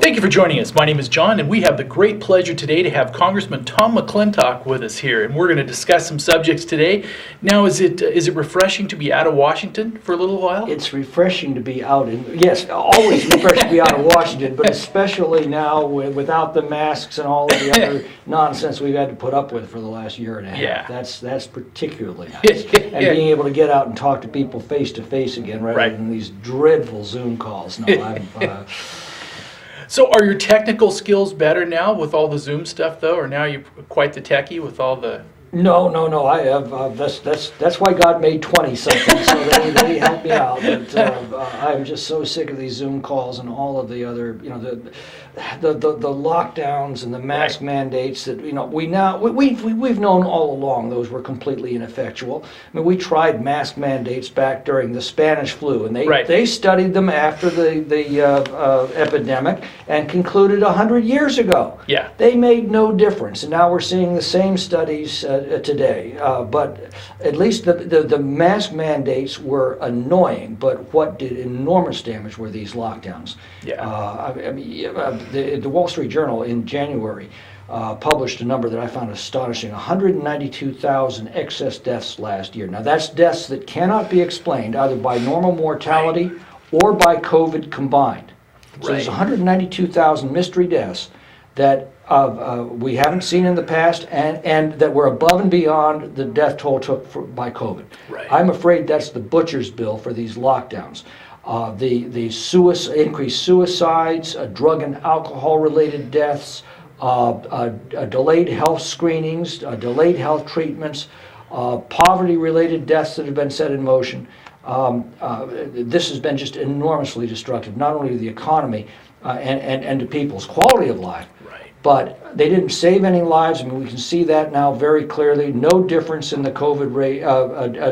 Thank you for joining us. My name is John, and we have the great pleasure today to have Congressman Tom McClintock with us here, and we're going to discuss some subjects today. Now, is it refreshing to be out of Washington for a little while? It's refreshing to be out yes, always refreshing to be out of Washington, but especially now without the masks and all of the other nonsense we've had to put up with for the last year and a half. Yeah. That's particularly nice. And being able to get out and talk to people face to face again rather than these dreadful Zoom calls. No, So are your technical skills better now with all the Zoom stuff, though, or now you're quite the techie with all the... No. I have. That's why God made 20-something, so they help me out. But I'm just so sick of these Zoom calls and all of the other, the lockdowns and the mask mandates that we've known all along those were completely ineffectual. I mean, we tried mask mandates back during the Spanish flu, and they studied them after the epidemic and concluded 100 years ago. Yeah. They made no difference, and now we're seeing the same studies today. But at least the mask mandates were annoying, but what did enormous damage were these lockdowns. Yeah. The Wall Street Journal in January published a number that I found astonishing: 192,000 excess deaths last year. Now that's deaths that cannot be explained either by normal mortality or by COVID combined. So there's 192,000 mystery deaths that we haven't seen in the past, and that were above and beyond the death toll took by COVID. Right. I'm afraid that's the butcher's bill for these lockdowns. The increased suicides, drug and alcohol-related deaths, delayed health screenings, delayed health treatments, poverty-related deaths that have been set in motion. This has been just enormously destructive, not only to the economy and to people's quality of life, but they didn't save any lives. I mean, we can see that now very clearly. No difference in the COVID rate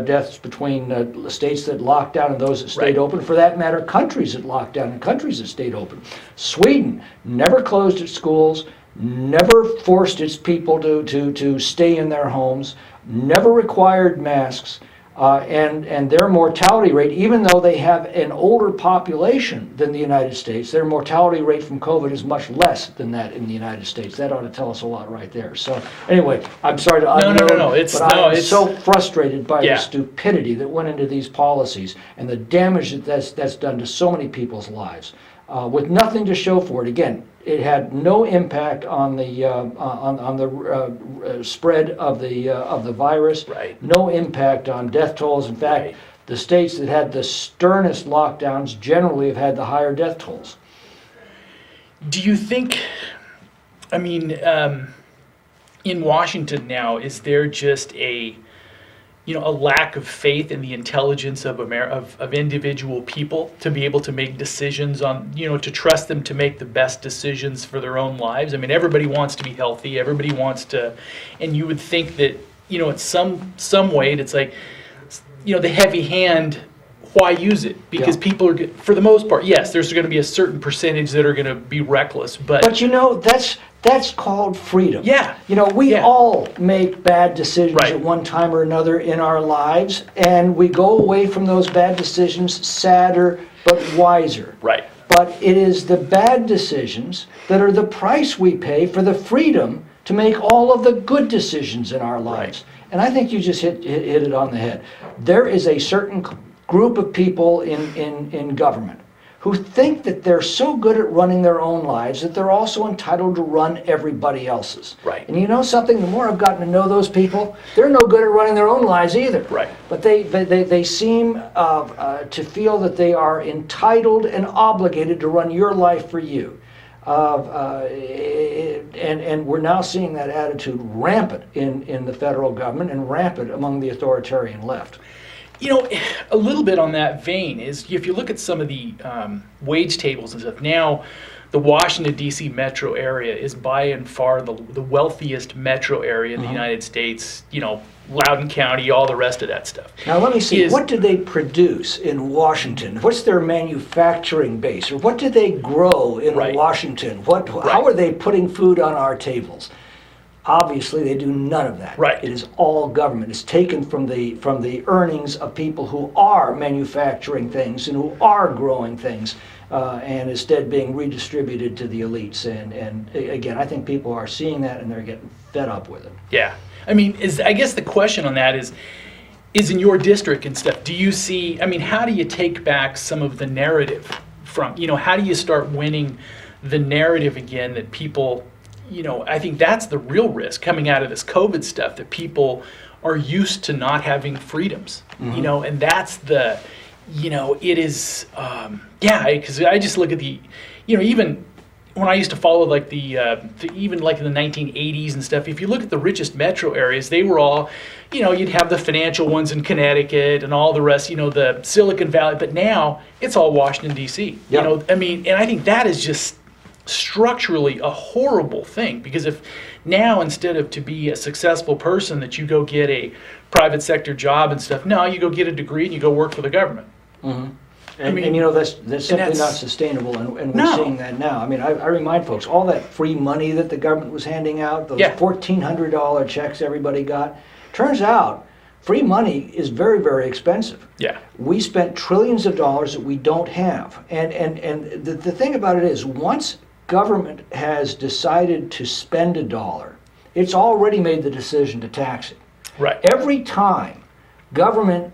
deaths between states that locked down and those that stayed open. For that matter, countries that locked down and countries that stayed open. Sweden never closed its schools, never forced its people to stay in their homes, never required masks. And their mortality rate, even though they have an older population than the United States, their mortality rate from COVID is much less than that in the United States. That ought to tell us a lot right there. So anyway, I'm sorry to unload, but I'm so frustrated by the stupidity that went into these policies and the damage that's done to so many people's lives, with nothing to show for it. Again, it had no impact on the spread of the virus. No impact on death tolls. In fact, the states that had the sternest lockdowns generally have had the higher death tolls. Do you think? I mean, in Washington now, is there just a lack of faith in the intelligence of individual people to be able to make decisions on, to trust them to make the best decisions for their own lives? I mean, everybody wants to be healthy. Everybody wants to, and you would think that, at some way, it's like, the heavy hand, why use it? Because people are, for the most part, yes, there's going to be a certain percentage that are going to be reckless, but that's called freedom. Yeah. We all make bad decisions at one time or another in our lives, and we go away from those bad decisions sadder but wiser. Right. But it is the bad decisions that are the price we pay for the freedom to make all of the good decisions in our lives. And I think you just hit it on the head. There is a certain group of people in government who think that they're so good at running their own lives that they're also entitled to run everybody else's. Right. And you know something? The more I've gotten to know those people, they're no good at running their own lives either. Right. But they seem to feel that they are entitled and obligated to run your life for you. And we're now seeing that attitude rampant in the federal government and rampant among the authoritarian left. A little bit on that vein is, if you look at some of the wage tables and stuff, now the Washington, D.C. metro area is by and far the wealthiest metro area in the United States, Loudoun County, all the rest of that stuff. Now let me see, what do they produce in Washington? What's their manufacturing base? Or what do they grow in Washington? How are they putting food on our tables? Obviously, they do none of that. Right. It is all government. It's taken from the earnings of people who are manufacturing things and who are growing things. and instead being redistributed to the elites. And again, I think people are seeing that and they're getting fed up with it. Yeah. I mean, I guess the question on that is in your district and stuff, do you see, I mean, how do you take back some of the narrative from, how do you start winning the narrative again that people, I think that's the real risk coming out of this COVID stuff, that people are used to not having freedoms, and that's the, it is, because I just look at the, even when I used to follow like even like in the 1980s and stuff, if you look at the richest metro areas, they were all, you'd have the financial ones in Connecticut and all the rest, the Silicon Valley, but now it's all Washington, D.C. Yep. I mean, and I think that is just structurally a horrible thing, because if now instead of to be a successful person that you go get a private sector job and stuff, no, you go get a degree and you go work for the government. Mm-hmm. And that's simply not sustainable, and we're seeing that now. I mean, I remind folks, all that free money that the government was handing out, those $1,400 checks everybody got, turns out free money is very, very expensive. Yeah. We spent trillions of dollars that we don't have. And the thing about it is, once government has decided to spend a dollar, it's already made the decision to tax it. Right. Every time government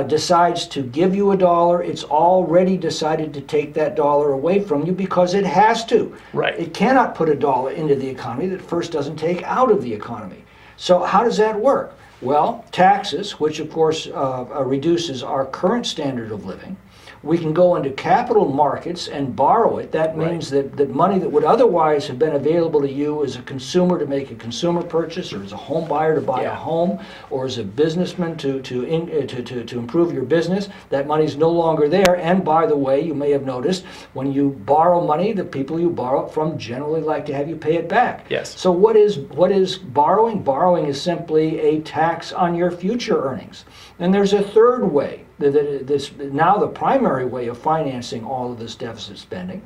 decides to give you a dollar, it's already decided to take that dollar away from you because it has to. Right. It cannot put a dollar into the economy that first doesn't take out of the economy. So how does that work? Well, taxes, which of course reduces our current standard of living. We can go into capital markets and borrow it. That means that money that would otherwise have been available to you as a consumer to make a consumer purchase, or as a home buyer to buy a home, or as a businessman to improve your business, that money's no longer there. And by the way, you may have noticed, when you borrow money, the people you borrow it from generally like to have you pay it back. Yes. So what is borrowing? Borrowing is simply a tax on your future earnings. And there's a third way. This now the primary way of financing all of this deficit spending.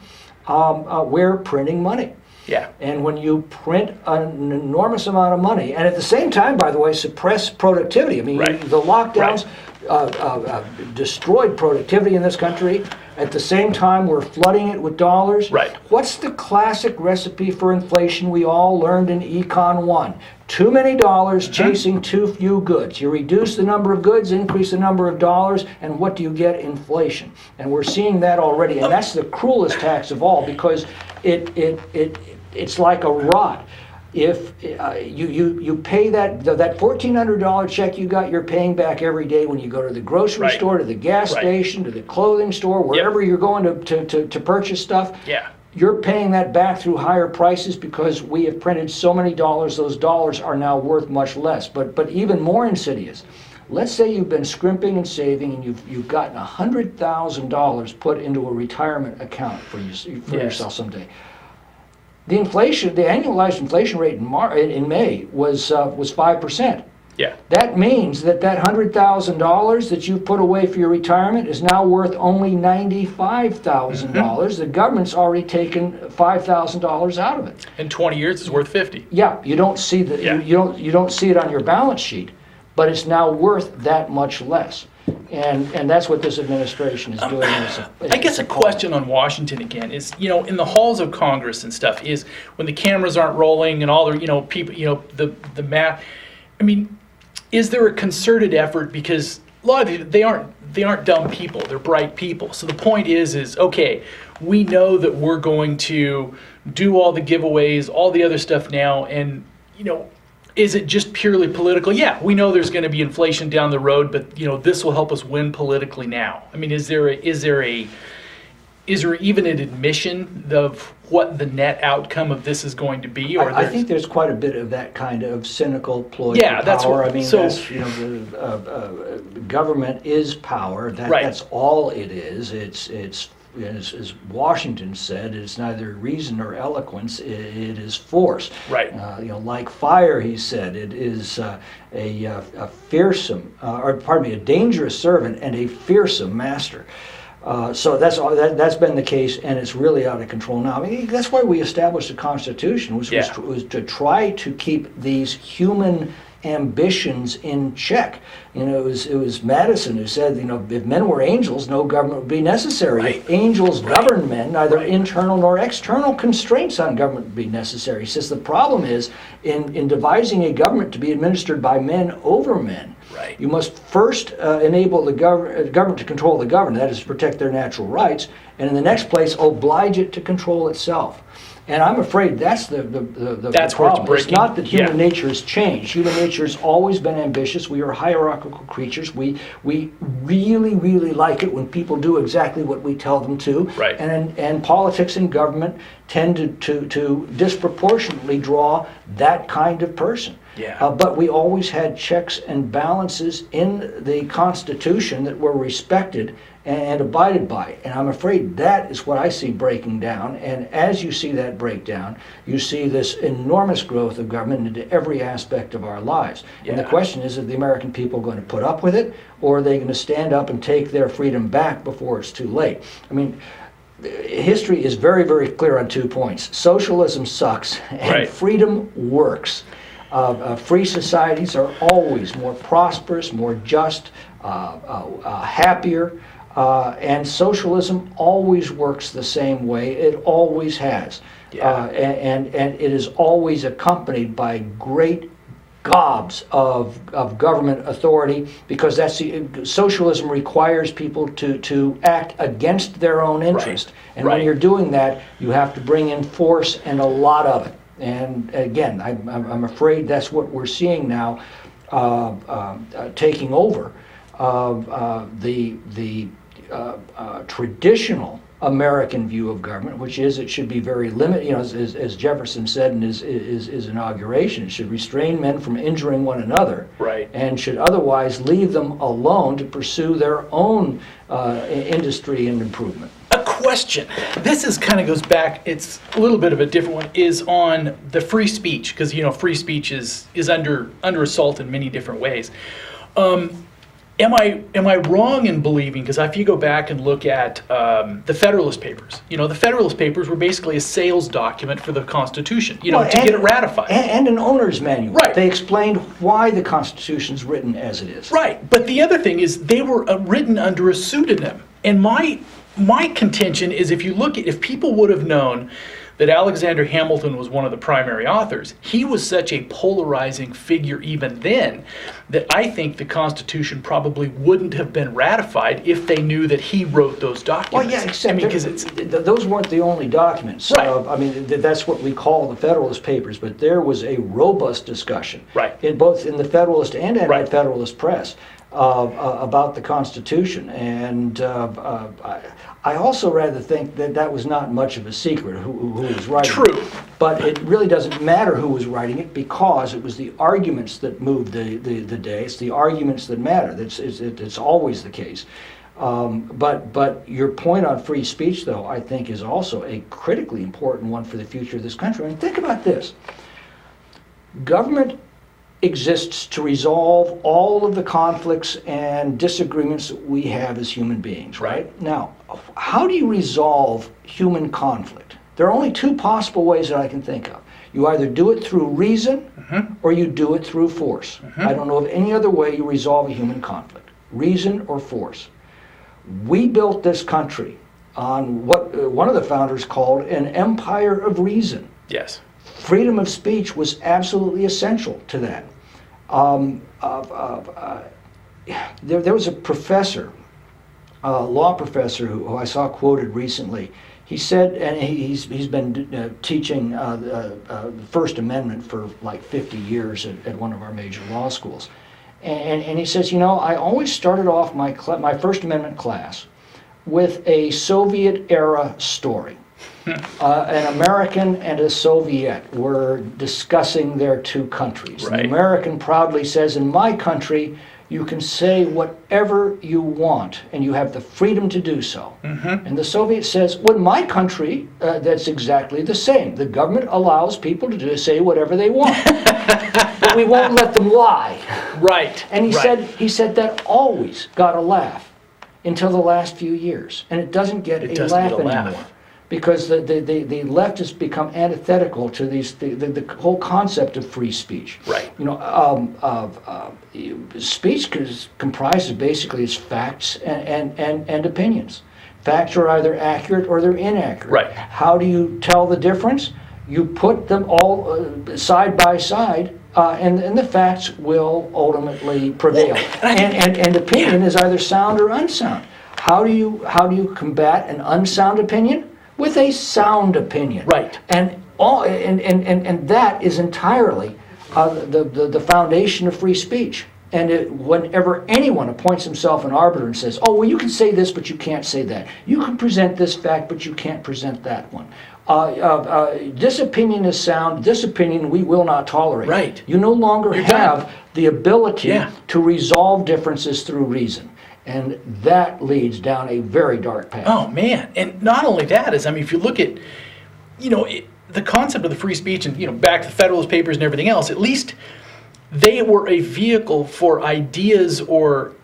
We're printing money. Yeah. And when you print an enormous amount of money, and at the same time, by the way, suppress productivity. I mean, the lockdowns destroyed productivity in this country. At the same time, we're flooding it with dollars. Right. What's the classic recipe for inflation we all learned in Econ 1? Too many dollars chasing too few goods. You reduce the number of goods, increase the number of dollars, and what do you get? Inflation. And we're seeing that already. And that's the cruelest tax of all, because it's like a rot. If you pay that $1,400 check you got, you're paying back every day when you go to the grocery store, to the gas station, to the clothing store, wherever you're going to purchase stuff. Yeah. You're paying that back through higher prices because we have printed so many dollars, those dollars are now worth much less. But even more insidious, let's say you've been scrimping and saving and you've gotten $100,000 put into a retirement account for yourself someday. The annualized inflation rate in May was 5%. Yeah. That means that $100,000 that you've put away for your retirement is now worth only $95,000. The government's already taken $5,000 out of it. In 20 years, it's worth 50. Yeah, you don't see you don't see it on your balance sheet, but it's now worth that much less. And that's what this administration is doing. I guess a question on Washington again is, in the halls of Congress and stuff, is when the cameras aren't rolling and all the, people, the map. I mean, is there a concerted effort? Because a lot of they aren't dumb people. They're bright people. So the point is okay, we know that we're going to do all the giveaways, all the other stuff now, and is it just purely political? Yeah, we know there's going to be inflation down the road, but this will help us win politically now. I mean, is there even an admission of what the net outcome of this is going to be? Or I think there's quite a bit of that kind of cynical ploy for power. That's what, the government is power. That's all it is. It's as Washington said, it's neither reason nor eloquence, it is force. Right. Like fire, he said, it is a fearsome, a dangerous servant and a fearsome master. So that's been the case, and it's really out of control now. I mean, that's why we established the Constitution, was to try to keep these human ambitions in check. It was Madison who said, if men were angels, no government would be necessary. Right. If angels govern men, neither Right. internal nor external constraints on government would be necessary. He says the problem is in devising a government to be administered by men over men. Right. You must first enable the government to control the governed, that is, to protect their natural rights, and in the next place, oblige it to control itself. And I'm afraid that's the That's where it's problem. It's breaking. not that human Yeah. nature has changed. Human nature has always been ambitious. We are hierarchical creatures. We really, really like it when people do exactly what we tell them to. Right. And politics and government tend to disproportionately draw that kind of person. Yeah. But we always had checks and balances in the Constitution that were respected and abided by. And I'm afraid that is what I see breaking down. And as you see that breakdown, you see this enormous growth of government into every aspect of our lives. And the Yeah. question is the American people going to put up with it, or are they going to stand up and take their freedom back before it's too late? I mean, history is very, very clear on 2 points. Socialism sucks, and Right. freedom works. Free societies are always more prosperous, more just, happier, and socialism always works the same way. It always has. Yeah. And it is always accompanied by great gobs of government authority, because socialism requires people to act against their own interest. And when Right. you're doing that, you have to bring in force and a lot of it. And again, I'm afraid that's what we're seeing now, taking over the traditional American view of government, which is it should be very limited. As Jefferson said in his inauguration, it should restrain men from injuring one another, Right. and should otherwise leave them alone to pursue their own industry and improvement. A question. This is kind of goes back. It's a little bit of a different one. Is on the free speech, because free speech is under assault in many different ways. Am I wrong in believing? Because if you go back and look at the Federalist Papers, the Federalist Papers were basically a sales document for the Constitution. To get it ratified. And an owner's manual. Right. They explained why the Constitution's written as it is. Right. But the other thing is they were written under a pseudonym. And my contention is if people would have known that Alexander Hamilton was one of the primary authors, he was such a polarizing figure even then that I think the Constitution probably wouldn't have been ratified if they knew that he wrote those documents. Well, yeah, except because those weren't the only documents. Right. That's what we call the Federalist Papers, but there was a robust discussion, Right. in both in the Federalist and Right. anti-Federalist press about the Constitution. And I also rather think that was not much of a secret who was writing it. True. But it really doesn't matter who was writing it, because it was the arguments that moved the day. It's the arguments that matter. It's always the case. But your point on free speech, though, I think is also a critically important one for the future of this country. I mean, think about this. Government exists to resolve all of the conflicts and disagreements that we have as human beings, right? Now, how do you resolve human conflict? There are only 2 possible ways that I can think of. You either do it through reason, or you do it through force. I don't know of any other way you resolve a human conflict. Reason or force. We built this country on what one of the founders called an empire of reason. Yes. Freedom of speech was absolutely essential to that. There was a professor, a law professor who I saw quoted recently. He said, and he's been teaching the First Amendment for like 50 years at one of our major law schools. And he says, I always started off my First Amendment class with a Soviet-era story. An American and a Soviet were discussing their 2 countries. Right. The American proudly says, in my country, you can say whatever you want, and you have the freedom to do so. And the Soviet says, well, in my country, that's exactly the same. The government allows people to say whatever they want, but we won't let them lie. Right. And he said that always got a laugh until the last few years, and it doesn't get a laugh anymore. because the left has become antithetical to the whole concept of free speech. Right. Speech is comprised basically is facts and opinions. Facts are either accurate or they're inaccurate. Right. How do you tell the difference? You put them all side by side, and the facts will ultimately prevail. Well, and opinion is either sound or unsound. How do you combat an unsound opinion? With a sound opinion. Right. And that is entirely the foundation of free speech. And whenever anyone appoints himself an arbiter and says, oh, well, you can say this, but you can't say that. You can present this fact, but you can't present that one. This opinion is sound. This opinion we will not tolerate. Right. You no longer have the ability to resolve differences through reason. And that leads down a very dark path. Oh, man. And not only that is, I mean, if you look at, the concept of the free speech and, back to the Federalist Papers and everything else, at least they were a vehicle for ideas or,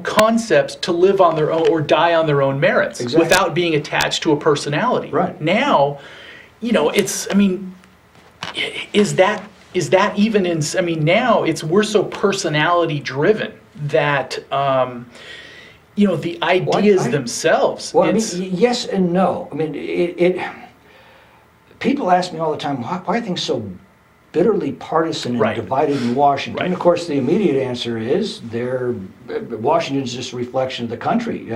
concepts to live on their own or die on their own merits without being attached to a personality. Right. Now, it's, I mean, is that even in, I mean, now we're so personality driven that, the ideas themselves. Well, I mean, yes and no. I mean, people ask me all the time, why are things so bitterly partisan and divided in Washington? And of course, the immediate answer is Washington is just a reflection of the country.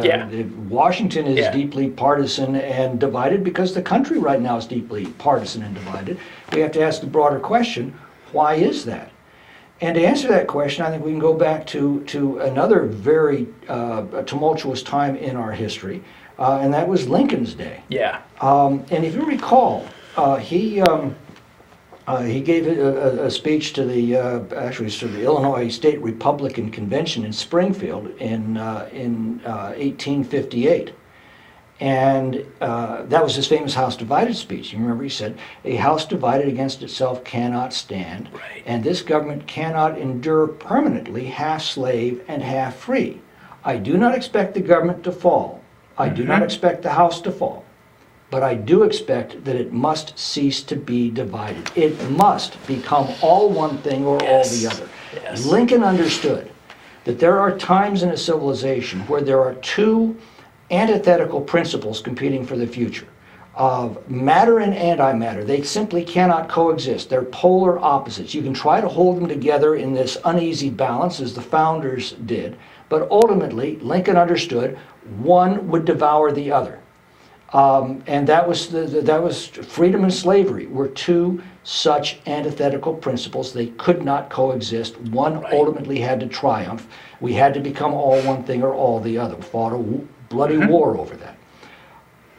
Washington is deeply partisan and divided because the country right now is deeply partisan and divided. We have to ask the broader question, why is that? And to answer that question, I think we can go back to another very tumultuous time in our history, and that was Lincoln's day. Yeah. And if you recall, he gave a speech to the Illinois State Republican Convention in Springfield in 1858. And that was his famous House Divided speech. You remember he said, a house divided against itself cannot stand, and this government cannot endure permanently half slave and half free. I do not expect the government to fall. I do not expect the house to fall. But I do expect that it must cease to be divided. It must become all one thing or all the other. Yes. Lincoln understood that there are times in a civilization where there are two antithetical principles competing for the future of matter and antimatter. They simply cannot coexist. They're polar opposites. You can try to hold them together in this uneasy balance as the founders did, but ultimately Lincoln understood one would devour the other. And that was freedom and slavery were two such antithetical principles. They could not coexist. One ultimately had to triumph. We had to become all one thing or all the other. We fought a bloody war over that.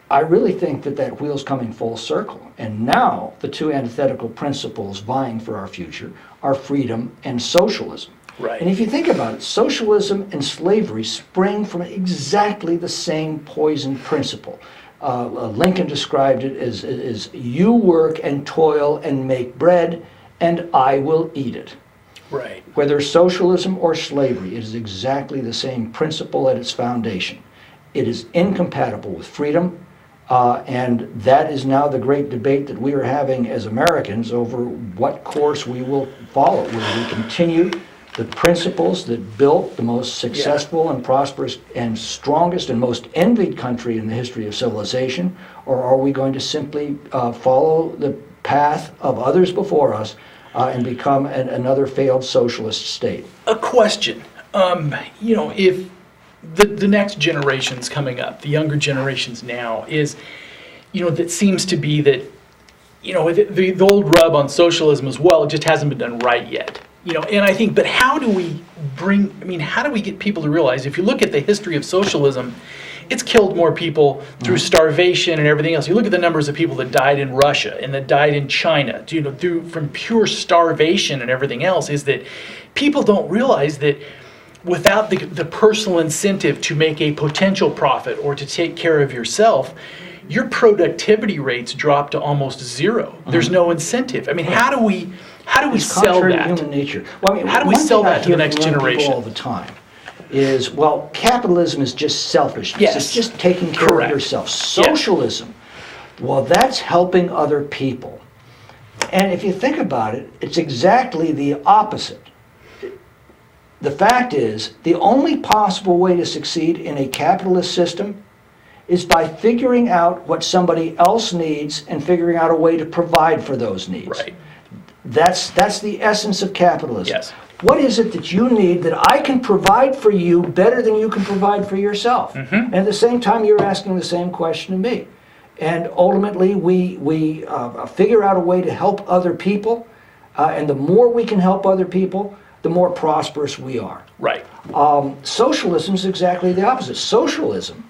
I really think that wheel's coming full circle. And now the two antithetical principles vying for our future are freedom and socialism. Right. And if you think about it, socialism and slavery spring from exactly the same poison principle. Lincoln described it as you work and toil and make bread, and I will eat it. Right. Whether socialism or slavery, it is exactly the same principle at its foundation. It is incompatible with freedom, and that is now the great debate that we are having as Americans over what course we will follow. Will we continue the principles that built the most successful and prosperous and strongest and most envied country in the history of civilization, or are we going to simply follow the path of others before us and become another failed socialist state? A question. If the next generations coming up, the younger generations now, is, that seems to be that, the old rub on socialism as well, it just hasn't been done right yet. And I think, but how do we get people to realize, if you look at the history of socialism, it's killed more people through starvation and everything else. You look at the numbers of people that died in Russia and that died in China, from pure starvation and everything else, is that people don't realize that without the personal incentive to make a potential profit or to take care of yourself, your productivity rates drop to almost zero. There's no incentive. I mean, how do we sell that? To human nature. Well, how do we sell that to the next generation? All the time is, well, capitalism is just selfishness. Yes. It's just taking care of yourself. Socialism Well, that's helping other people. And if you think about it, it's exactly the opposite. The fact is, the only possible way to succeed in a capitalist system is by figuring out what somebody else needs and figuring out a way to provide for those needs. Right. That's the essence of capitalism. Yes. What is it that you need that I can provide for you better than you can provide for yourself? And at the same time, you're asking the same question to me. And ultimately, we figure out a way to help other people. And the more we can help other people, the more prosperous we are. Right. Socialism is exactly the opposite. Socialism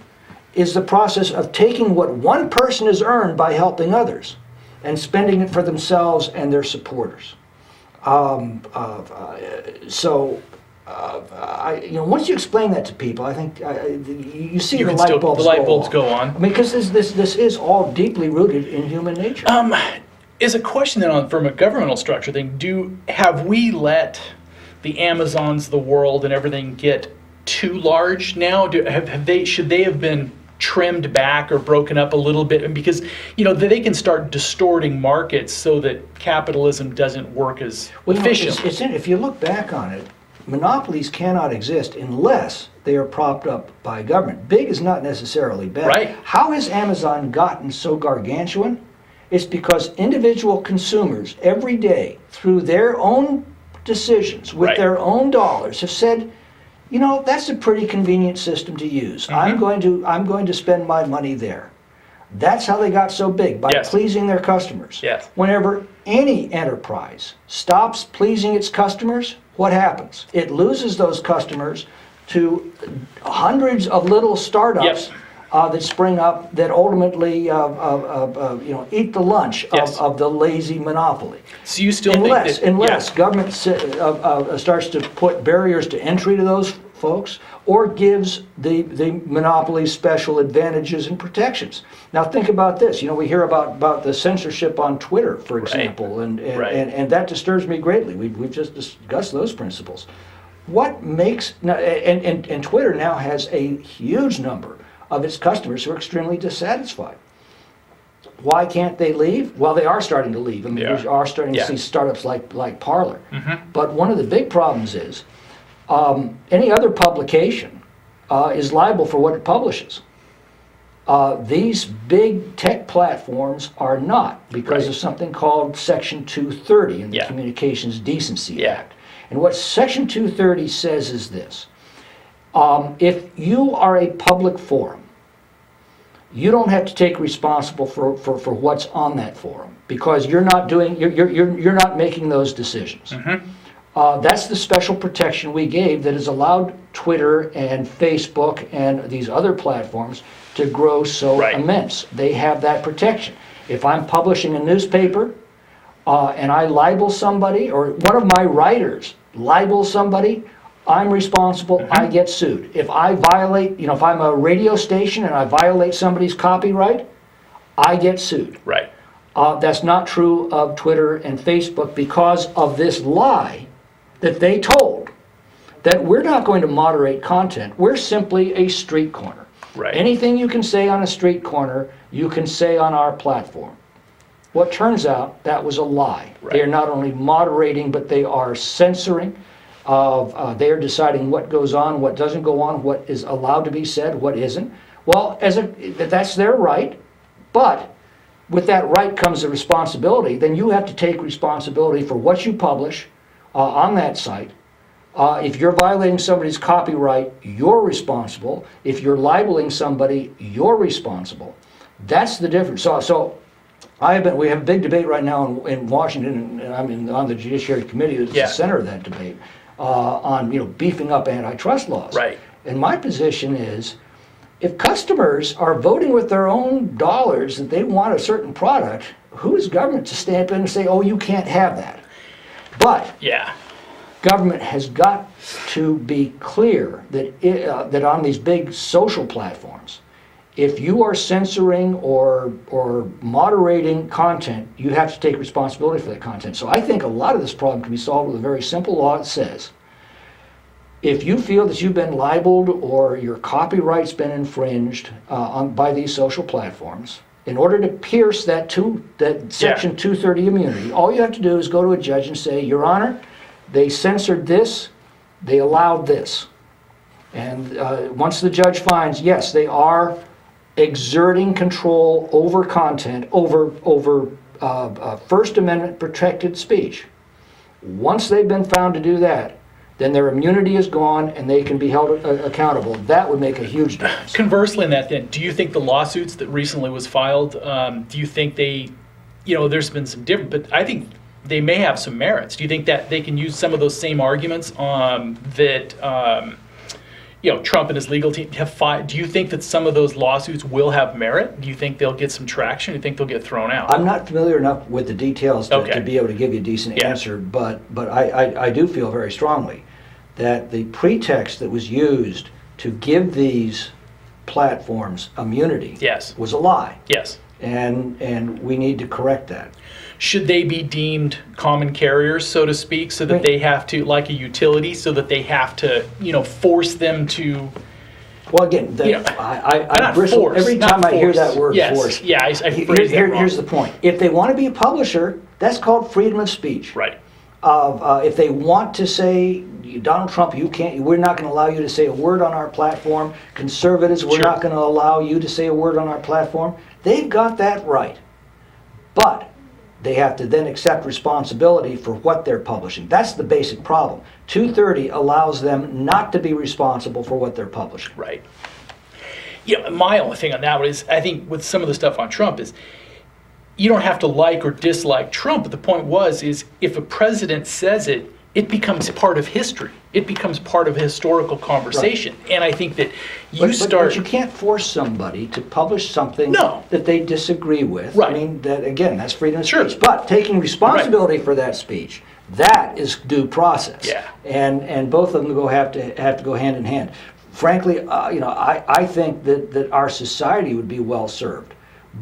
is the process of taking what one person has earned by helping others and spending it for themselves and their supporters. Once you explain that to people, I think you see You the can light still, bulbs the light bulbs go on. I mean, because this is all deeply rooted in human nature. Is a question then on from a governmental structure thing, have we let the Amazons of the world and everything get too large now? Should they have been trimmed back or broken up a little bit? And because they can start distorting markets so that capitalism doesn't work as efficient. If you look back on it, monopolies cannot exist unless they are propped up by government. Big is not necessarily bad. Right. How has Amazon gotten so gargantuan? It's because individual consumers every day, through their own decisions, with their own dollars, have said, that's a pretty convenient system to use. I'm going to spend my money there. That's how they got so big, by pleasing their customers. Yes. Whenever any enterprise stops pleasing its customers, what happens? It loses those customers to hundreds of little startups that spring up that ultimately eat the lunch of the lazy monopoly. So you still unless government starts to put barriers to entry to those folks, or gives the monopoly special advantages and protections. Now think about this. We hear about the censorship on Twitter, for example, and that disturbs me greatly. We've just discussed those principles. What makes and Twitter now has a huge number of its customers who are extremely dissatisfied. Why can't they leave? Well, they are starting to leave. I mean, we are starting to see startups like Parler. But one of the big problems is any other publication is liable for what it publishes. These big tech platforms are not, because of something called Section 230 in the Communications Decency Act. And what Section 230 says is this. If you are a public forum, you don't have to take responsible for what's on that forum, because you're not making those decisions. That's the special protection we gave that has allowed Twitter and Facebook and these other platforms to grow so immense. They have that protection. If I'm publishing a newspaper and I libel somebody, or one of my writers libels somebody, I'm responsible, I get sued. If I violate, if I'm a radio station and I violate somebody's copyright, I get sued. Right. That's not true of Twitter and Facebook, because of this lie that they told, that we're not going to moderate content. We're simply a street corner. Right. Anything you can say on a street corner, you can say on our platform. Well, it turns out that was a lie. They are not only moderating, but they are censoring. They are deciding what goes on, what doesn't go on, what is allowed to be said, what isn't. Well, that's their right, but with that right comes a responsibility. Then you have to take responsibility for what you publish on that site. If you're violating somebody's copyright, you're responsible. If you're libeling somebody, you're responsible. That's the difference. So we have a big debate right now in Washington, and I'm on the Judiciary Committee that's the center of that debate, on beefing up antitrust laws. Right. And my position is, if customers are voting with their own dollars that they want a certain product, who is government to stamp in and say, oh, you can't have that? But government has got to be clear that that on these big social platforms, if you are censoring or moderating content, you have to take responsibility for that content. So I think a lot of this problem can be solved with a very simple law that says, if you feel that you've been libeled or your copyright's been infringed by these social platforms, in order to pierce that Section 230 immunity, all you have to do is go to a judge and say, Your Honor, they censored this, they allowed this. And once the judge finds, yes, they are exerting control over content, over First Amendment protected speech. Once they've been found to do that, then their immunity is gone and they can be held accountable. That would make a huge difference. Conversely, in that, then, do you think the lawsuits that recently was filed, do you think they, there's been some different, but I think they may have some merits. Do you think that they can use some of those same arguments that Trump and his legal team have filed? Do you think that some of those lawsuits will have merit? Do you think they'll get some traction? Do you think they'll get thrown out? I'm not familiar enough with the details to be able to give you a decent answer, but I do feel very strongly that the pretext that was used to give these platforms immunity was a lie. Yes. And we need to correct that. Should they be deemed common carriers, so to speak, so that they have to, like a utility, so that they have to, force them to... Well, again, I bristle every time I hear that word force. Yeah, I phrase that wrong. Here's the point. If they want to be a publisher, that's called freedom of speech. Right. If they want to say, Donald Trump, we're not going to allow you to say a word on our platform. Conservatives, we're not going to allow you to say a word on our platform. They've got that right. But they have to then accept responsibility for what they're publishing. That's the basic problem. 230 allows them not to be responsible for what they're publishing. Right. My only thing on that one is, I think with some of the stuff on Trump is, you don't have to like or dislike Trump, but the point is if a president says it, it becomes part of history. It becomes part of a historical conversation. Right. And I think that But you can't force somebody to publish something that they disagree with. Right. I mean, that's freedom of speech. But taking responsibility for that speech, that is due process. Yeah. And both of them have to go hand in hand. Frankly, I think that our society would be well served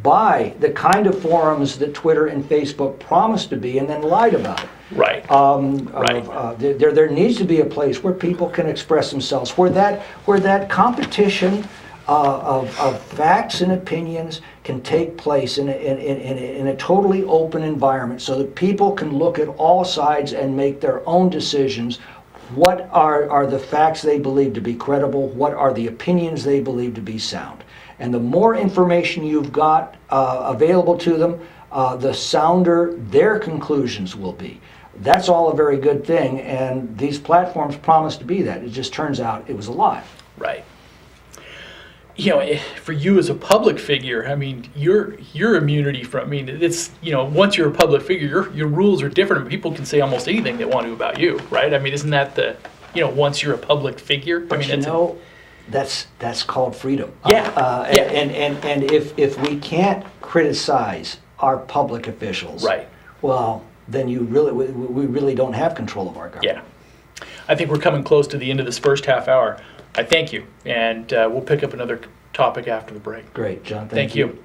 by the kind of forums that Twitter and Facebook promised to be and then lied about it. Right. There needs to be a place where people can express themselves, where that competition of facts and opinions can take place in a totally open environment, so that people can look at all sides and make their own decisions. What are the facts they believe to be credible? What are the opinions they believe to be sound? And the more information you've got available to them, the sounder their conclusions will be. That's all a very good thing, and these platforms promise to be that. It just turns out it was a lie. Right. For you as a public figure, I mean, your immunity from, it's, once you're a public figure, your rules are different. People can say almost anything they want to about you, right? I mean, isn't that once you're a public figure? But that's called freedom. Yeah. And if we can't criticize our public officials, right, well, then we really don't have control of our government. Yeah. I think we're coming close to the end of this first half hour. I thank you, and we'll pick up another topic after the break. Great, John. Thank you.